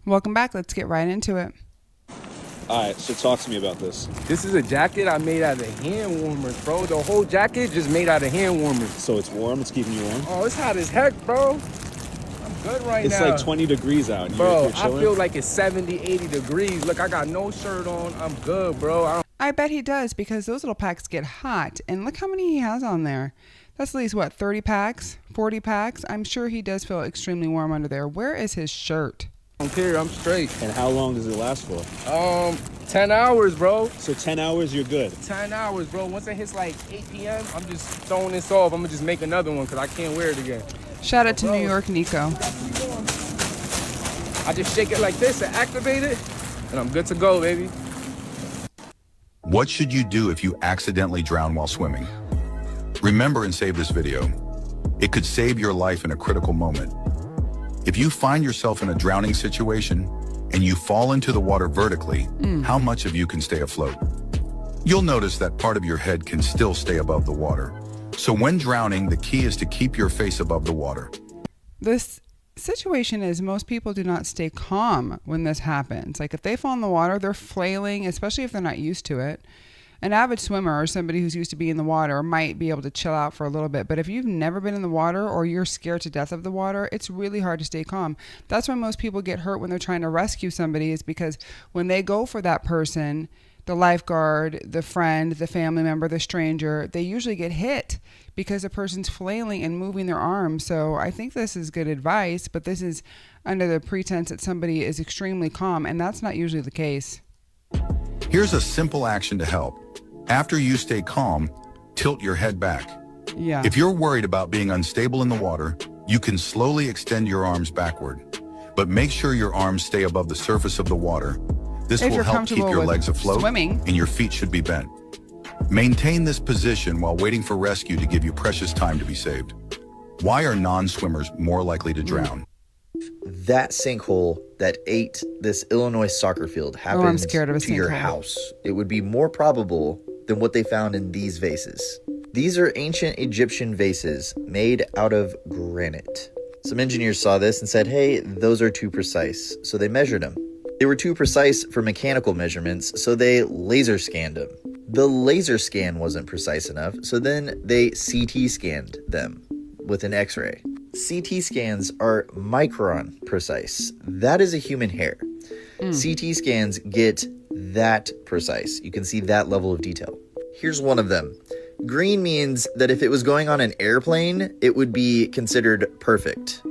Welcome back. Let's get right into it. All right, so talk to me about this. This is a jacket I made out of hand warmers, bro. The whole jacket just made out of hand warmers. So it's warm, it's keeping you warm? Oh, it's hot as heck, bro. I'm good right now. It's like 20 degrees out. And bro, you're I chilling? feel like it's 70, 80 degrees. Look, I got no shirt on. I'm good, bro. I bet he does, because those little packs get hot. And look how many he has on there. That's at least, what, 30 packs, 40 packs? I'm sure he does feel extremely warm under there. Where is his shirt? I don't care. I'm straight. And how long does it last for? 10 hours, bro. So 10 hours, you're good? 10 hours, bro. Once it hits like 8 p.m., I'm just throwing this off. I'm going to just make another one because I can't wear it again. Shout out to New York Nico. I just shake it like this and activate it, and I'm good to go, baby. What should you do if you accidentally drown while swimming? Remember and save this video. It could save your life in a critical moment. If you find yourself in a drowning situation and you fall into the water vertically, how much of you can stay afloat? You'll notice that part of your head can still stay above the water. So when drowning, the key is to keep your face above the water. This situation is most people do not stay calm when this happens. Like if they fall in the water, they're flailing, especially if they're not used to it. An avid swimmer or somebody who's used to being in the water might be able to chill out for a little bit. But if you've never been in the water or you're scared to death of the water, it's really hard to stay calm. That's why most people get hurt when they're trying to rescue somebody, is because when they go for that person, the lifeguard, the friend, the family member, the stranger, they usually get hit because the person's flailing and moving their arms. So I think this is good advice, but this is under the pretense that somebody is extremely calm, and that's not usually the case. Here's a simple action to help. After you stay calm, tilt your head back. Yeah. If you're worried about being unstable in the water, you can slowly extend your arms backward. But make sure your arms stay above the surface of the water. This will help keep your legs afloat, swimming, and your feet should be bent. Maintain this position while waiting for rescue to give you precious time to be saved. Why are non-swimmers more likely to drown? That sinkhole that ate this Illinois soccer field happened I'm scared of a to your sinkhole. house. It would be more probable than what they found in these vases. These are ancient Egyptian vases made out of granite. Some engineers saw this and said, hey, those are too precise. So they measured them. They were too precise for mechanical measurements, so they laser scanned them. The laser scan wasn't precise enough, so then they CT scanned them with an X-ray. CT scans are micron precise. That is a human hair. CT scans get that precise. You can see that level of detail. Here's one of them. Green means that if it was going on an airplane, it would be considered perfect.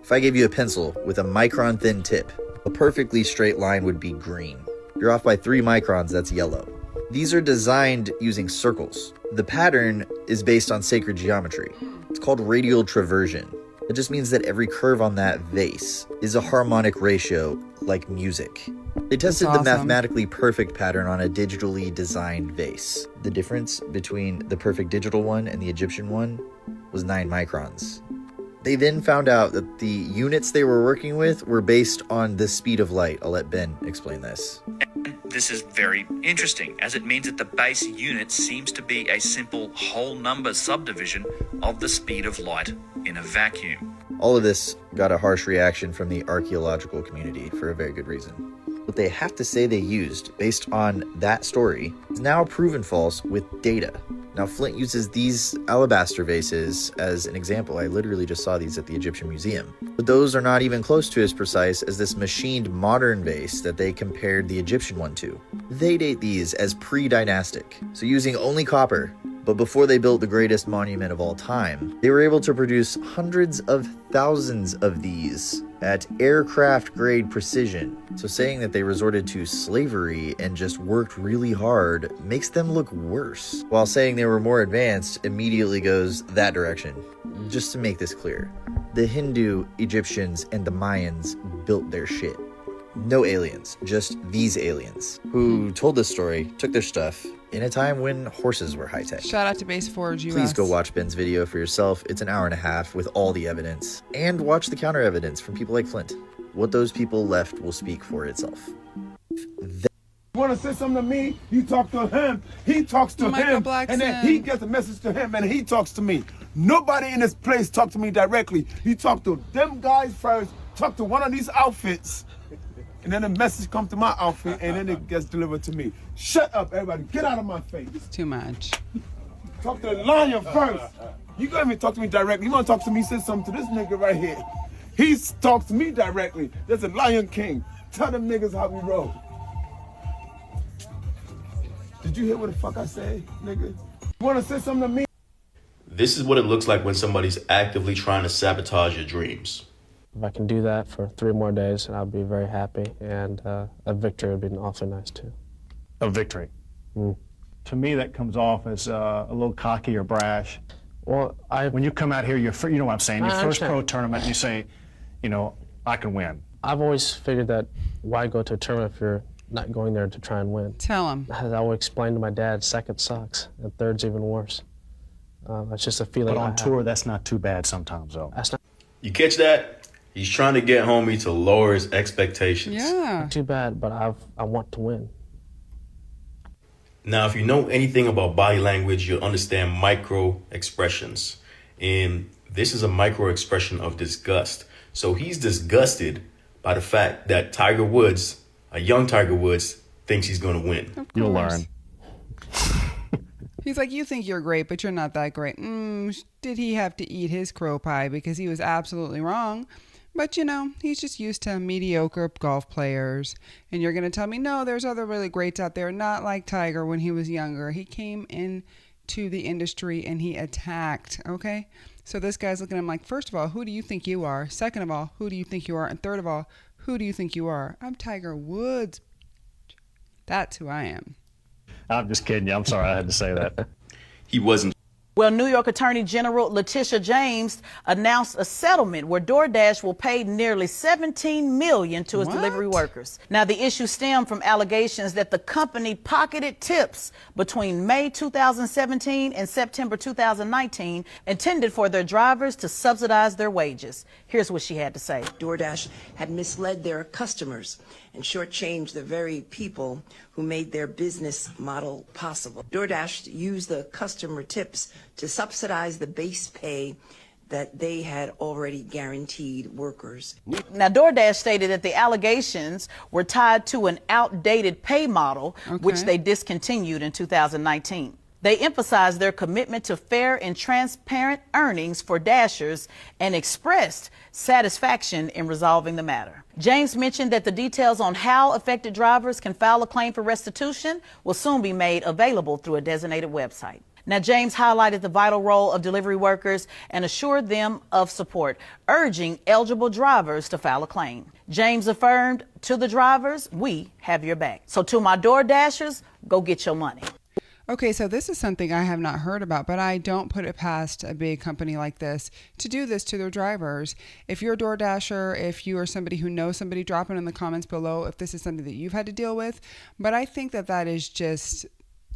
If I gave you a pencil with a micron thin tip, a perfectly straight line would be green. You're off by 3 microns, that's yellow. These are designed using circles. The pattern is based on sacred geometry. It's called radial traversion. It just means that every curve on that vase is a harmonic ratio like music. They tested the mathematically perfect pattern on a digitally designed vase. The difference between the perfect digital one and the Egyptian one was 9 microns. They then found out that the units they were working with were based on the speed of light. I'll let Ben explain this. This is very interesting, as it means that the base unit seems to be a simple whole number subdivision of the speed of light in a vacuum. All of this got a harsh reaction from the archaeological community for a very good reason. What they have to say they used based on that story is now proven false with data. Now, Flint uses these alabaster vases as an example. I literally just saw these at the Egyptian Museum. But those are not even close to as precise as this machined modern vase that they compared the Egyptian one to. They date these as pre-dynastic, so using only copper. But before they built the greatest monument of all time, they were able to produce hundreds of thousands of these at aircraft-grade precision. So saying that they resorted to slavery and just worked really hard makes them look worse, while saying they were more advanced immediately goes that direction. Just to make this clear, the Hindu, Egyptians, and the Mayans built their shit. No aliens, just these aliens, who told this story, took their stuff, in a time when horses were high-tech. Shout out to Base Forge US. Please go watch Ben's video for yourself. It's an hour and a half with all the evidence. And watch the counter evidence from people like Flint. What those people left will speak for itself. Want to say something to me? You talk to him. He talks to him. And then he gets a message to him and he talks to me. Nobody in this place talk to me directly. You talk to them guys first. Talk to one of these outfits. And then the message comes to my outfit, and then it gets delivered to me. Shut up, everybody. Get out of my face. Too much. Talk to the lion first. You can't even talk to me directly. You want to talk to me, say something to this nigga right here. He talks to me directly. There's a Lion King. Tell them niggas how we roll. Did you hear what the fuck I say, nigga? You want to say something to me? This is what it looks like when somebody's actively trying to sabotage your dreams. If I can do that for 3 more days, I'll be very happy, and a victory would be awfully nice too. A victory? To me, that comes off as a little cocky or brash. Well, when you come out here, you know what I'm saying, your first pro tournament, you say, you know, I can win. I've always figured that why go to a tournament if you're not going there to try and win? Tell him. As I would explain to my dad, second sucks, and third's even worse. That's just a feeling. But on tour, that's not too bad sometimes, though. That's not. You catch that? He's trying to get homie to lower his expectations. Yeah. Too bad, but I want to win. Now, if you know anything about body language, you'll understand micro expressions. And this is a micro expression of disgust. So he's disgusted by the fact that Tiger Woods, a young Tiger Woods, thinks he's going to win. You'll learn. He's like, you think you're great, but you're not that great. Did he have to eat his crow pie because he was absolutely wrong? But, you know, he's just used to mediocre golf players. And you're going to tell me, no, there's other really greats out there, not like Tiger when he was younger. He came into the industry and he attacked, okay? So this guy's looking at him like, first of all, who do you think you are? Second of all, who do you think you are? And third of all, who do you think you are? I'm Tiger Woods. That's who I am. I'm just kidding you. I'm sorry I had to say that. He wasn't. Well, New York Attorney General Letitia James announced a settlement where DoorDash will pay nearly $17 million to its delivery workers. Now, the issue stemmed from allegations that the company pocketed tips between May 2017 and September 2019 intended for their drivers to subsidize their wages. Here's what she had to say. DoorDash had misled their customers and shortchanged the very people who made their business model possible. DoorDash used the customer tips to subsidize the base pay that they had already guaranteed workers. Now, DoorDash stated that the allegations were tied to an outdated pay model, which they discontinued in 2019. They emphasized their commitment to fair and transparent earnings for Dashers and expressed satisfaction in resolving the matter. James mentioned that the details on how affected drivers can file a claim for restitution will soon be made available through a designated website. Now, James highlighted the vital role of delivery workers and assured them of support, urging eligible drivers to file a claim. James affirmed to the drivers, we have your back. So to my DoorDashers, go get your money. Okay, so this is something I have not heard about, but I don't put it past a big company like this to do this to their drivers. If you're a DoorDasher, if you are somebody who knows somebody, drop it in the comments below if this is something that you've had to deal with. But I think that that is just...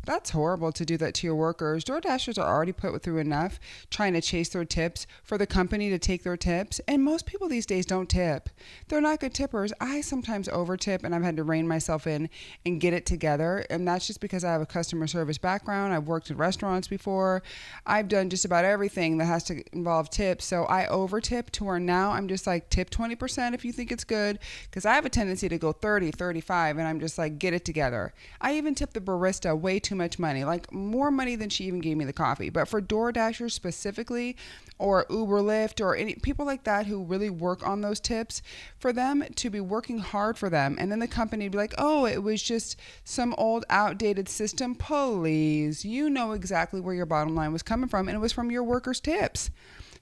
that's horrible to do that to your workers. DoorDashers are already put through enough trying to chase their tips for the company to take their tips. And most people these days don't tip. They're not good tippers. I sometimes over tip and I've had to rein myself in and get it together. And that's just because I have a customer service background. I've worked in restaurants before. I've done just about everything that has to involve tips. So I over tip to where now I'm just like, tip 20% if you think it's good. Because I have a tendency to go 30, 35 and I'm just like, get it together. I even tip the barista way too much money, like more money than she even gave me the coffee. But for DoorDashers specifically, or Uber, Lyft, or any people like that who really work on those tips, for them to be working hard for them and then the company be like, oh, it was just some old outdated system. Please, you know exactly where your bottom line was coming from, and it was from your workers' tips.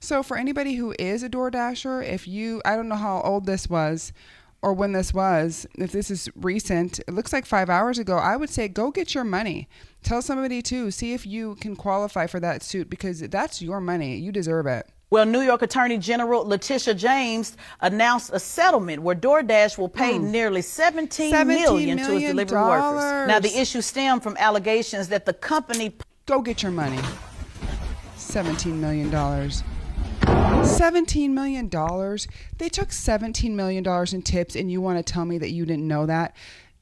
So for anybody who is a DoorDasher, if you, I don't know how old this was or when this was, if this is recent, it looks like 5 hours ago, I would say go get your money. Tell somebody to see if you can qualify for that suit, because that's your money. You deserve it. Well, New York Attorney General Letitia James announced a settlement where DoorDash will pay nearly $17 million to its delivery workers. Now, the issue stemmed from allegations that the company... go get your money. $17 million. $17 million. They took $17 million in tips, and you want to tell me that you didn't know that?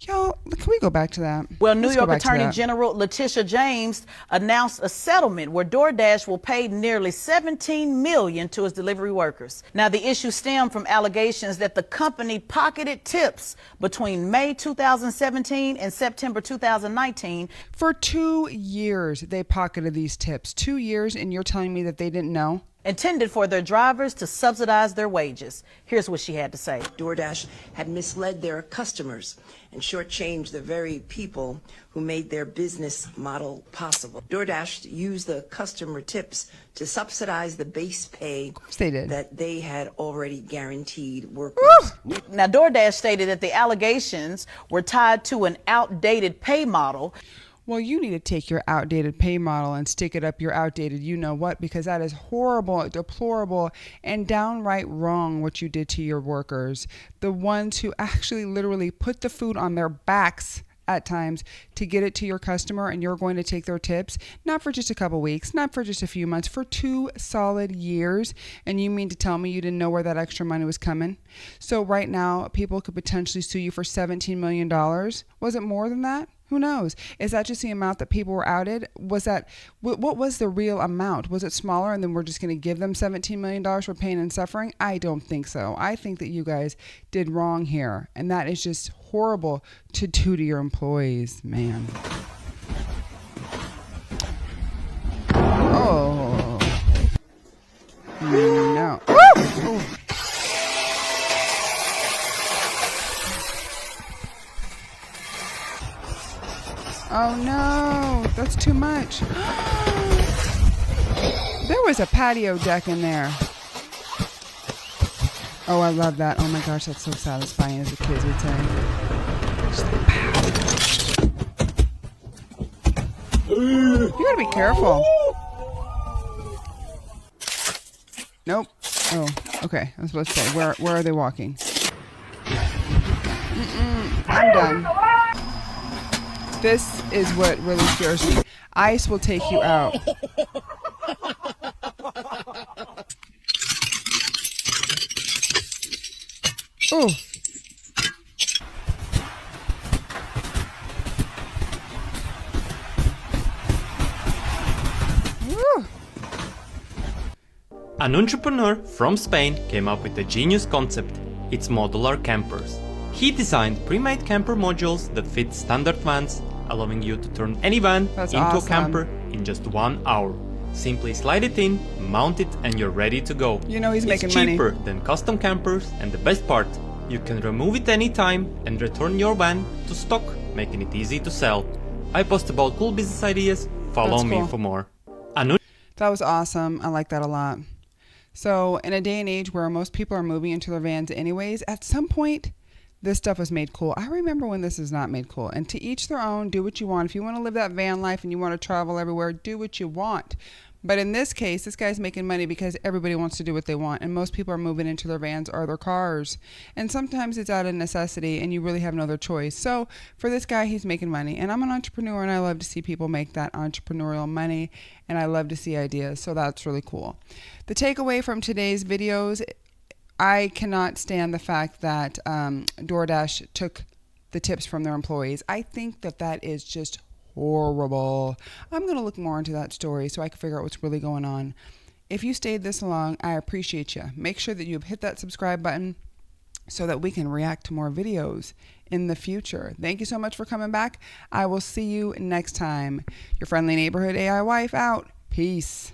Y'all, can we go back to that? Well, New Let's go York back to Attorney that. General Letitia James announced a settlement where DoorDash will pay nearly $17 million to its delivery workers. Now, the issue stemmed from allegations that the company pocketed tips between May 2017 and September 2019. For 2 years, they pocketed these tips. 2 years, and you're telling me that they didn't know? Intended for their drivers to subsidize their wages. Here's what she had to say. DoorDash had misled their customers and shortchanged the very people who made their business model possible. DoorDash used the customer tips to subsidize the base pay that they had already guaranteed workers. Now, DoorDash stated that the allegations were tied to an outdated pay model. Well, you need to take your outdated pay model and stick it up your outdated you-know-what, because that is horrible, deplorable, and downright wrong what you did to your workers. The ones who actually literally put the food on their backs at times to get it to your customer, and you're going to take their tips, not for just a couple weeks, not for just a few months, for 2 solid years. And you mean to tell me you didn't know where that extra money was coming? So right now, people could potentially sue you for $17 million. Was it more than that? Who knows? Is that just the amount that people were outed? Was that, what was the real amount? Was it smaller and then we're just going to give them $17 million for pain and suffering? I don't think so. I think that you guys did wrong here. And that is just horrible to do to your employees, man. Oh. No. Ooh. Oh no, that's too much. There was a patio deck in there. Oh, I love that. Oh my gosh, that's so satisfying, as the kids would say. You gotta be careful. Nope. Oh, okay. I was supposed to say, where are they walking? I'm done. This is what really scares me. Ice will take you out. Ooh. Woo. An entrepreneur from Spain came up with a genius concept. It's modular campers. He designed pre-made camper modules that fit standard vans, allowing you to turn any van into awesome. a camper in just 1 hour. Simply slide it in, mount it, and you're ready to go. You know he's making it's money. cheaper than custom campers, and the best part, you can remove it anytime and return your van to stock, making it easy to sell. I post about cool business ideas. Follow That's me cool. for more. That was awesome. I like that a lot. So in a day and age where most people are moving into their vans anyways, at some point, this stuff was made cool. I remember when this is not made cool. And to each their own, do what you want. If you want to live that van life and you want to travel everywhere, do what you want. But in this case, this guy's making money because everybody wants to do what they want. And most people are moving into their vans or their cars. And sometimes it's out of necessity and you really have no other choice. So for this guy, he's making money. And I'm an entrepreneur and I love to see people make that entrepreneurial money. And I love to see ideas. So that's really cool. The takeaway from today's videos, I cannot stand the fact that DoorDash took the tips from their employees. I think that that is just horrible. I'm going to look more into that story so I can figure out what's really going on. If you stayed this long, I appreciate you. Make sure that you've hit that subscribe button so that we can react to more videos in the future. Thank you so much for coming back. I will see you next time. Your friendly neighborhood AI wife out. Peace.